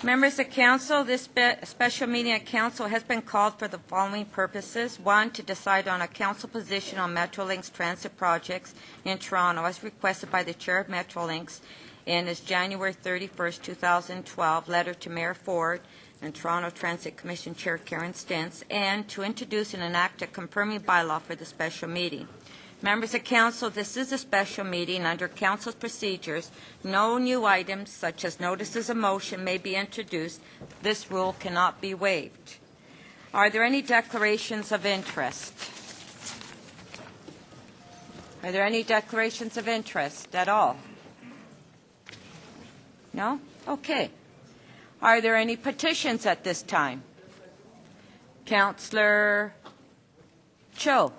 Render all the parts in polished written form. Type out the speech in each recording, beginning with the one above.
Members of Council, this special meeting of Council has been called for the following purposes. One, to decide on a Council position on Metrolinx transit projects in Toronto as requested by the Chair of Metrolinx in his January 31st, 2012 letter to Mayor Ford and Toronto Transit Commission Chair Karen Stentz, and to introduce and enact a confirming bylaw for the special meeting. Members of Council, this is a special meeting. Under Council's procedures, no new items such as notices of motion may be introduced. This rule cannot be waived. Are there any declarations of interest? Are there any declarations of interest at all? No? Okay. Are there any petitions at this time? Councillor Cho.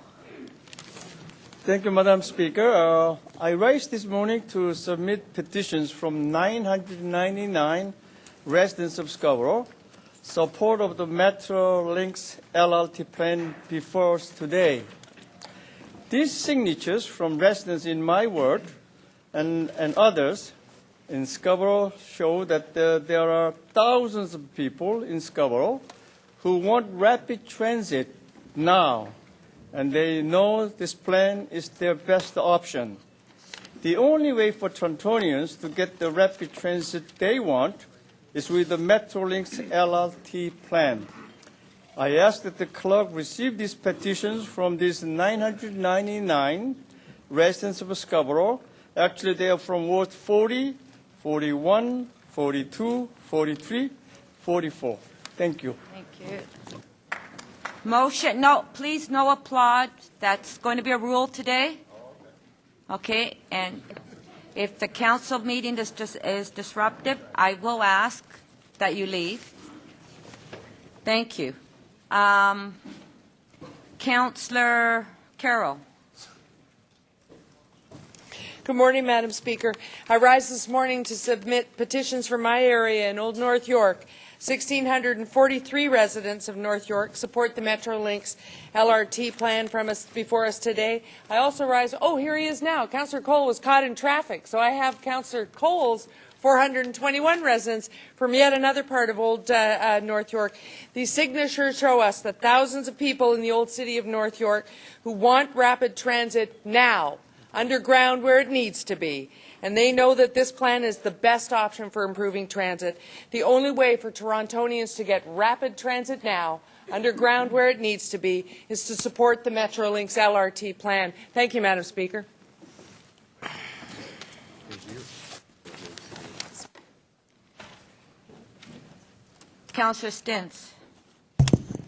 Thank you, Madam Speaker. I rise this morning to submit petitions from 999 residents of Scarborough, support of the Metrolinx LRT plan before us today. These signatures from residents in my ward and others in Scarborough show that there are thousands of people in Scarborough who want rapid transit now, and they know this plan is their best option. The only way for Torontonians to get the rapid transit they want is with the Metrolinx LRT plan. I ask that the clerk receive these petitions from these 999 residents of Scarborough. Actually, they are from Ward 40, 41, 42, 43, 44. Thank you. Thank you. Motion, no, please no applaud. That's going to be a rule today. Okay, and if the council meeting is disruptive, I will ask that you leave. Thank you. Councillor Carroll. Good morning, Madam Speaker. I rise this morning to submit petitions from my area in Old North York. 1,643 residents of North York support the Metrolinx LRT plan before us today. I also rise, oh, here he is now. Councillor Cole was caught in traffic, so I have Councillor Cole's 421 residents from yet another part of Old North York. These signatures show us that thousands of people in the old city of North York who want rapid transit now, underground where it needs to be. And they know that this plan is the best option for improving transit. The only way for Torontonians to get rapid transit now, underground where it needs to be, is to support the Metrolinx LRT plan. Thank you, Madam Speaker. Councillor Stentz.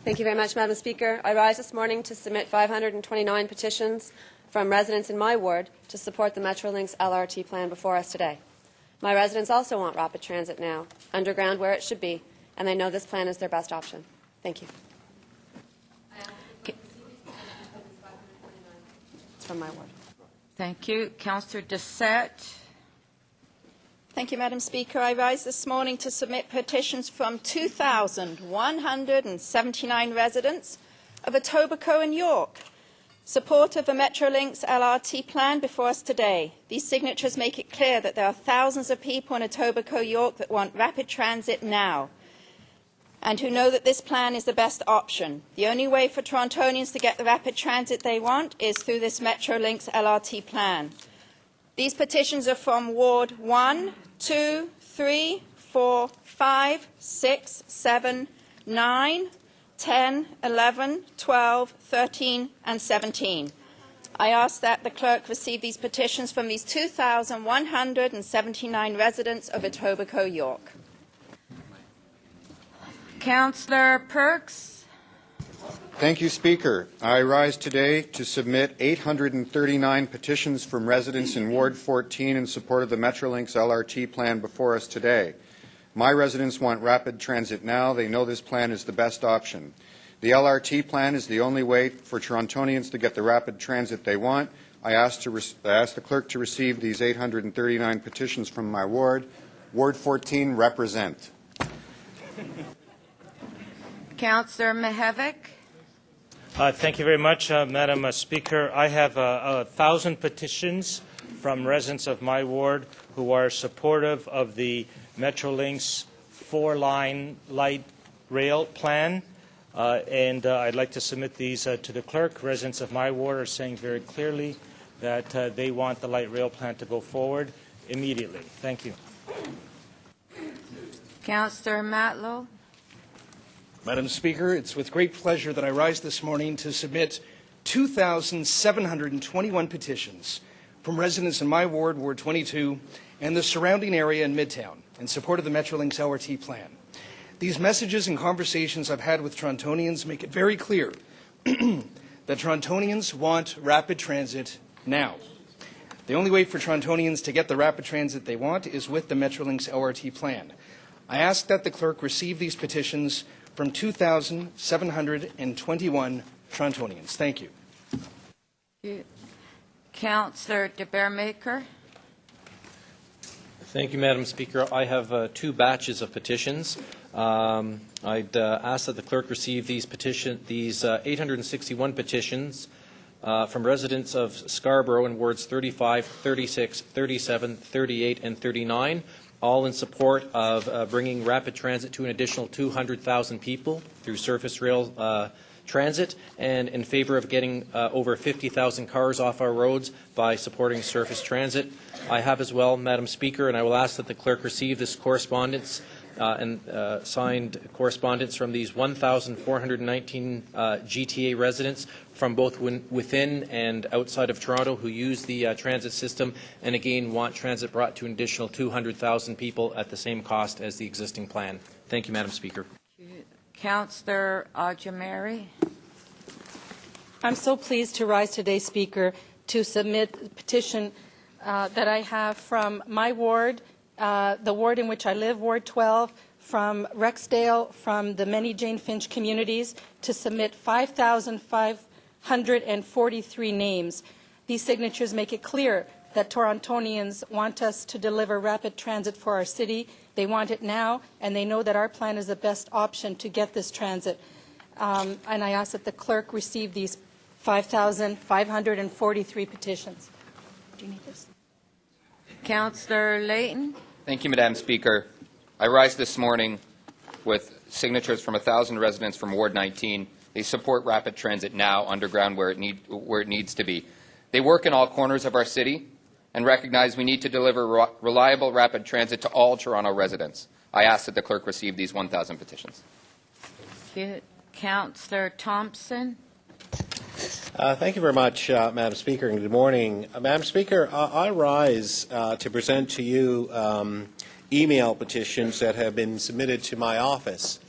Thank you very much, Madam Speaker. I rise this morning to submit 529 petitions from residents in my ward to support the Metrolinx LRT plan before us today. My residents also want rapid transit now, underground where it should be, and they know this plan is their best option. Thank you. It's from my ward. Thank you. Councillor Dissette. Thank you, Madam Speaker. I rise this morning to submit petitions from 2,179 residents of Etobicoke and York. Support of the Metrolinx LRT plan before us today. These signatures make it clear that there are thousands of people in Etobicoke, York that want rapid transit now and who know that this plan is the best option. The only way for Torontonians to get the rapid transit they want is through this Metrolinx LRT plan. These petitions are from Ward 1, 2, 3, 4, 5, 6, 7, 9, 10, 11, 12, 13 and 17. I ask that the clerk receive these petitions from these 2,179 residents of Etobicoke, York. Councillor Perks. Thank you, Speaker. I rise today to submit 839 petitions from residents in Ward 14 in support of the Metrolinx LRT plan before us today. My residents want rapid transit now. They know this plan is the best option. The LRT plan is the only way for Torontonians to get the rapid transit they want. I ask the clerk to receive these 839 petitions from my ward. Ward 14, represent. Councillor Mihevik. Thank you very much, Madam Speaker. I have 1,000 petitions from residents of my ward who are supportive of the Metrolinx 4-line light rail plan. And I'd like to submit these to the clerk. Residents of my ward are saying very clearly that they want the light rail plan to go forward immediately. Thank you. Councillor Matlow. Madam Speaker, it's with great pleasure that I rise this morning to submit 2,721 petitions from residents in my ward, Ward 22, and the surrounding area in Midtown in support of the Metrolinx LRT plan. These messages and conversations I've had with Torontonians make it very clear that Torontonians want rapid transit now. The only way for Torontonians to get the rapid transit they want is with the Metrolinx LRT plan. I ask that the clerk receive these petitions from 2,721 Torontonians. Thank you. Councillor DeBearmaker. Thank you, Madam Speaker. I have 2 batches of petitions. I'd ask that the clerk receive these 861 petitions from residents of Scarborough in wards 35, 36, 37, 38, and 39, all in support of bringing rapid transit to an additional 200,000 people through surface rail transit, and in favor of getting over 50,000 cars off our roads by supporting surface transit. I have as well, Madam Speaker, and I will ask that the clerk receive this correspondence and signed correspondence from these 1,419 GTA residents from both within and outside of Toronto who use the transit system and again want transit brought to an additional 200,000 people at the same cost as the existing plan. Thank you, Madam Speaker. Councillor Ajamari. I'm so pleased to rise today, Speaker, to submit a petition that I have from my ward, the ward in which I live, Ward 12, from Rexdale, from the many Jane Finch communities, to submit 5,543 names. These signatures make it clear that Torontonians want us to deliver rapid transit for our city. They want it now, and they know that our plan is the best option to get this transit. And I ask that the clerk receive these 5,543 petitions. Do you need this? Councillor Layton. Thank you, Madam Speaker. I rise this morning with signatures from 1,000 residents from Ward 19. They support rapid transit now underground where it needs to be. They work in all corners of our city and recognize we need to deliver reliable rapid transit to all Toronto residents. I ask that the clerk receive these 1,000 petitions. Councillor Thompson. Thank you very much, Madam Speaker, and good morning. Madam Speaker, I rise to present to you email petitions that have been submitted to my office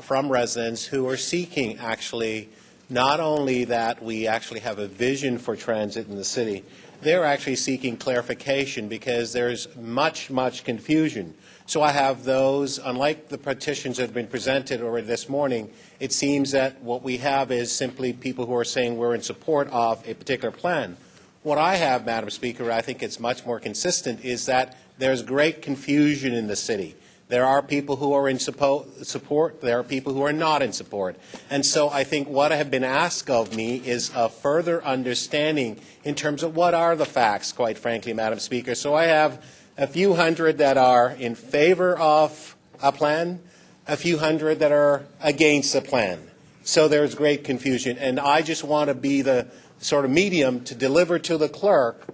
from residents who are seeking actually not only that we actually have a vision for transit in the city, they're actually seeking clarification because there's much confusion. So I have those, unlike the petitions that have been presented already this morning, it seems that what we have is simply people who are saying we're in support of a particular plan. What I have, Madam Speaker, I think it's much more consistent, is that there's great confusion in the city. There are people who are in support, there are people who are not in support. And so I think what have been asked of me is a further understanding in terms of what are the facts, quite frankly, Madam Speaker. So I have a few hundred that are in favor of a plan, a few hundred that are against a plan. So there's great confusion. And I just want to be the sort of medium to deliver to the clerk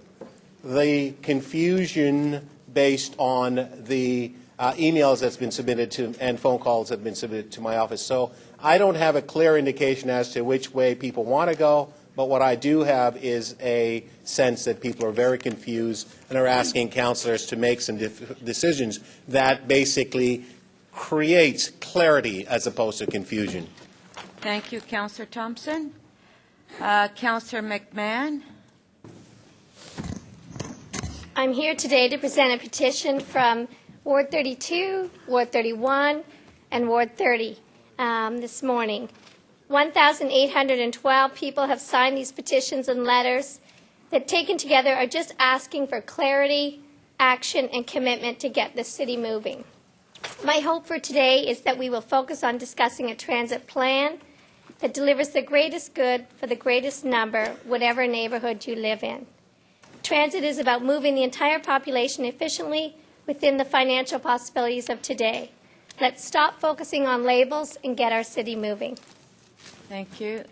the confusion based on the emails that's been submitted to and phone calls that have been submitted to my office. So I don't have a clear indication as to which way people want to go, but what I do have is a sense that people are very confused and are asking councillors to make some decisions that basically creates clarity as opposed to confusion. Thank you, Councillor Thompson. Councillor McMahon. I'm here today to present a petition from Ward 32, Ward 31, and Ward 30 this morning. 1,812 people have signed these petitions and letters that, taken together, are just asking for clarity, action, and commitment to get the city moving. My hope for today is that we will focus on discussing a transit plan that delivers the greatest good for the greatest number, whatever neighborhood you live in. Transit is about moving the entire population efficiently within the financial possibilities of today. Let's stop focusing on labels and get our city moving. Thank you.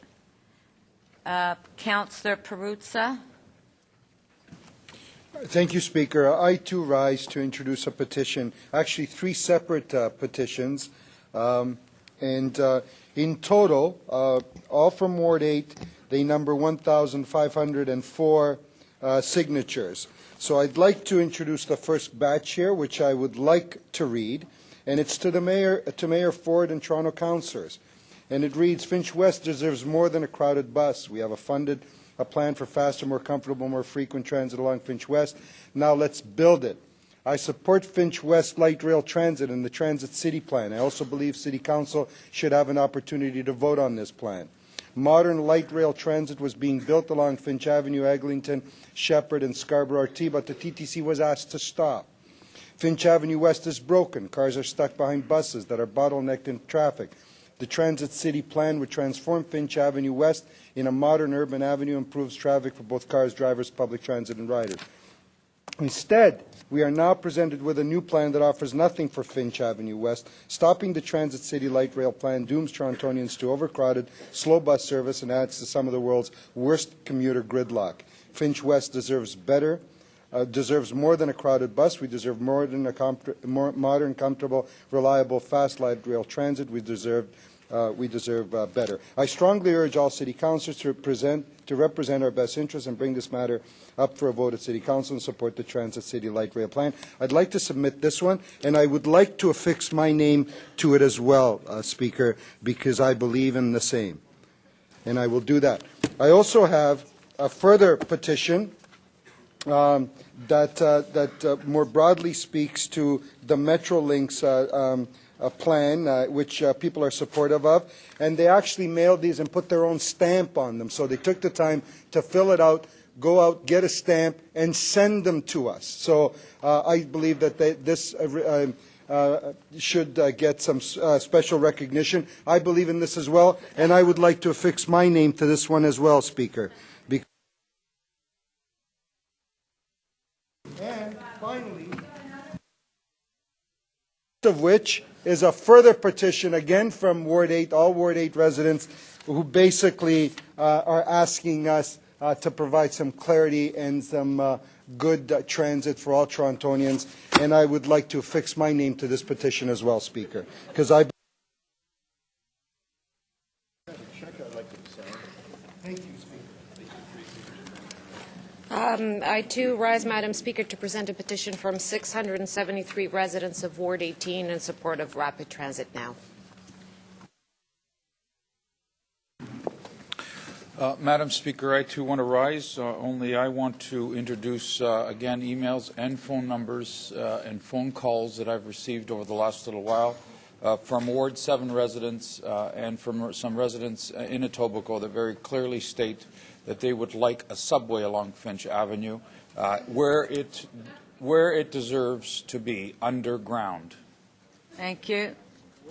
Councillor Perruzza. Thank you, Speaker. I too rise to introduce a petition, actually three separate petitions, in total, all from Ward 8, they number 1,504 signatures. So I'd like to introduce the first batch here, which I would like to read, and it's to Mayor Ford and Toronto councillors. And it reads, Finch West deserves more than a crowded bus. We have a plan for faster, more comfortable, more frequent transit along Finch West. Now let's build it. I support Finch West light rail transit and the Transit City Plan. I also believe City Council should have an opportunity to vote on this plan. Modern light rail transit was being built along Finch Avenue, Eglinton, Shepherd, and Scarborough RT, but the TTC was asked to stop. Finch Avenue West is broken. Cars are stuck behind buses that are bottlenecked in traffic. The Transit City Plan would transform Finch Avenue West in a modern urban avenue, improves traffic for both cars, drivers, public transit, and riders. Instead, we are now presented with a new plan that offers nothing for Finch Avenue West. Stopping the Transit City Light Rail Plan dooms Torontonians to overcrowded, slow bus service and adds to some of the world's worst commuter gridlock. Finch West deserves better. Deserves more than a crowded bus. We deserve more than a more modern, comfortable, reliable, fast light rail transit. We deserve better. I strongly urge all City Councillors to represent our best interests and bring this matter up for a vote at City Council and support the Transit City Light Rail Plan. I'd like to submit this one, and I would like to affix my name to it as well, Speaker, because I believe in the same, and I will do that. I also have a further petition that more broadly speaks to the Metrolinx plan, which people are supportive of, and they actually mailed these and put their own stamp on them. So they took the time to fill it out, go out, get a stamp, and send them to us. So I believe that this should get some special recognition. I believe in this as well, and I would like to affix my name to this one as well, Speaker. And finally, of which is a further petition, again from Ward 8, all Ward 8 residents, who basically are asking us to provide some clarity and some good transit for all Torontonians. And I would like to affix my name to this petition as well, Speaker, because I... Thank you, Speaker. I too rise, Madam Speaker, to present a petition from 673 residents of Ward 18 in support of rapid transit now. Madam Speaker, I too want to rise, only I want to introduce again emails and phone numbers and phone calls that I've received over the last little while from Ward 7 residents and from some residents in Etobicoke that very clearly state that they would like a subway along Finch Avenue where it deserves to be, underground. Thank you.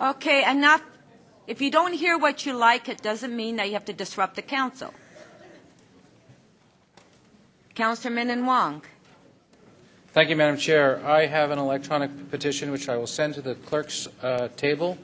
Okay, enough. If you don't hear what you like, it doesn't mean that you have to disrupt the council. Councillor Min Wong. Thank you, Madam Chair. I have an electronic petition which I will send to the clerk's table,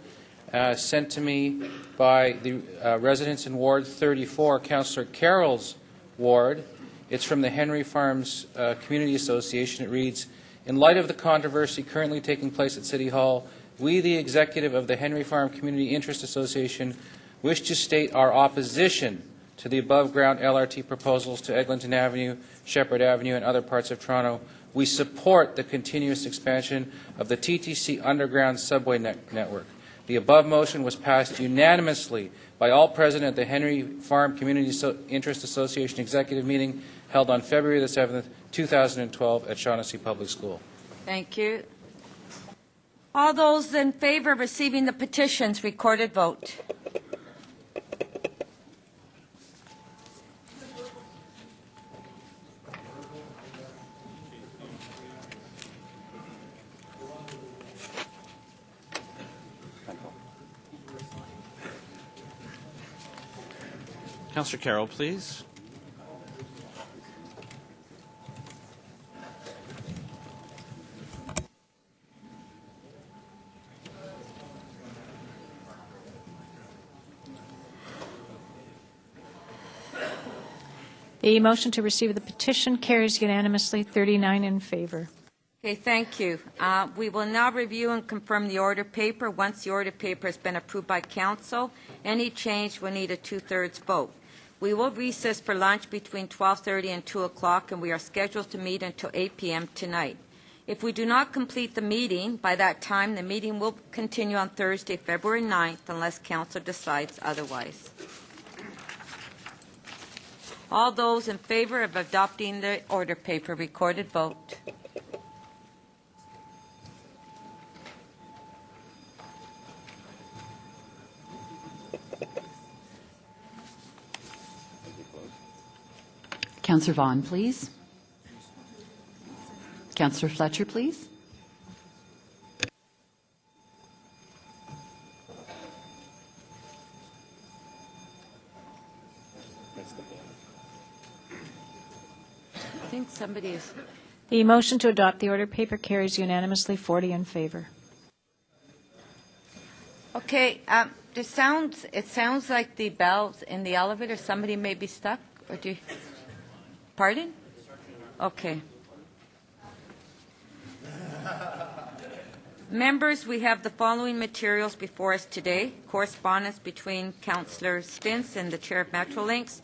sent to me by the residents in Ward 34, Councillor Carroll's ward. It's from the Henry Farms Community Association. It reads, in light of the controversy currently taking place at City Hall, we, the executive of the Henry Farm Community Interest Association, wish to state our opposition to the above-ground LRT proposals to Eglinton Avenue, Shepherd Avenue, and other parts of Toronto. We support the continuous expansion of the TTC underground subway network. The above motion was passed unanimously by all present at the Henry Farm Community Interest Association executive meeting held on February the 7th, 2012 at Shaughnessy Public School. Thank you. All those in favor of receiving the petitions, recorded vote. Councillor Carroll, please. The motion to receive the petition carries unanimously, 39 in favor. Okay, thank you. We will now review and confirm the order paper. Once the order paper has been approved by council, any change will need a 2/3 vote. We will recess for lunch between 12:30 and 2 o'clock, and we are scheduled to meet until 8 p.m. tonight. If we do not complete the meeting by that time, the meeting will continue on Thursday, February 9th, unless council decides otherwise. All those in favor of adopting the order paper, recorded vote. Councillor Vaughan, please. Councillor Fletcher, please. I think somebody is... The motion to adopt the order paper carries unanimously, 40 in favor. Okay, it sounds like the bells in the elevator, somebody may be stuck, or do you... Pardon? Okay. Members, we have the following materials before us today. Correspondence between Councillor Stintz and the Chair of Metrolinx,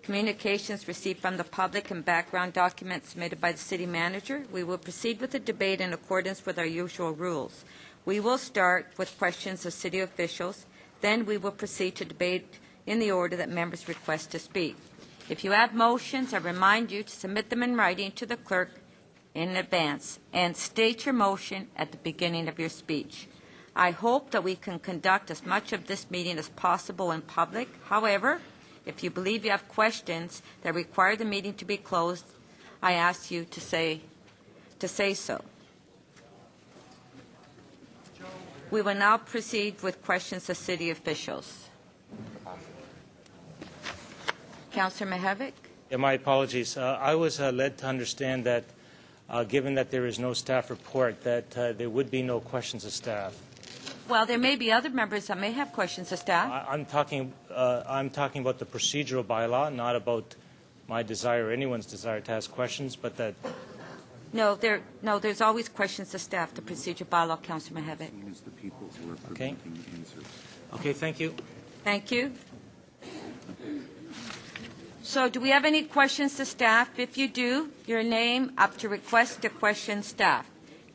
communications received from the public, and background documents submitted by the City Manager. We will proceed with the debate in accordance with our usual rules. We will start with questions of City officials. Then we will proceed to debate in the order that members request to speak. If you have motions, I remind you to submit them in writing to the clerk in advance and state your motion at the beginning of your speech. I hope that we can conduct as much of this meeting as possible in public. However, if you believe you have questions that require the meeting to be closed, I ask you to say so. We will now proceed with questions of city officials. Councillor Mihevc. Yeah, my apologies. I was led to understand that, given that there is no staff report, that there would be no questions of staff. Well, there may be other members that may have questions of staff. I'm talking about the procedural bylaw, not about my desire or anyone's desire to ask questions, but that. No, there's always questions of staff. The procedural bylaw, Councillor Mihevc. Okay. Okay. Thank you. Thank you. So do we have any questions to staff? If you do, your name up to request to question staff.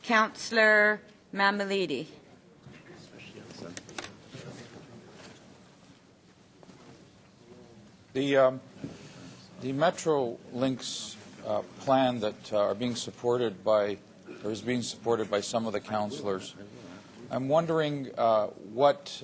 Councillor Mamalidi. The Metrolinx plan that is being supported by some of the councillors. I'm wondering what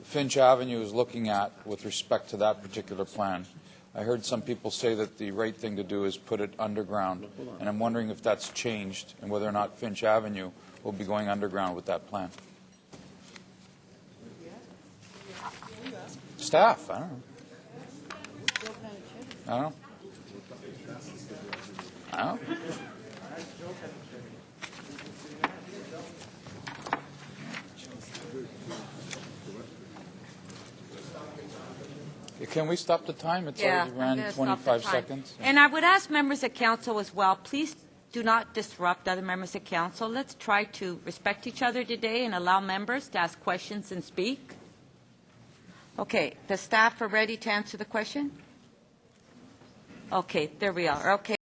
Finch Avenue is looking at with respect to that particular plan. I heard some people say that the right thing to do is put it underground, and I'm wondering if that's changed and whether or not Finch Avenue will be going underground with that plan. Staff, I don't know. I don't know. Can we stop the time? It's already ran 25 seconds. And I would ask members of council as well, please do not disrupt other members of council. Let's try to respect each other today and allow members to ask questions and speak. Okay, the staff are ready to answer the question? Okay, there we are. Okay.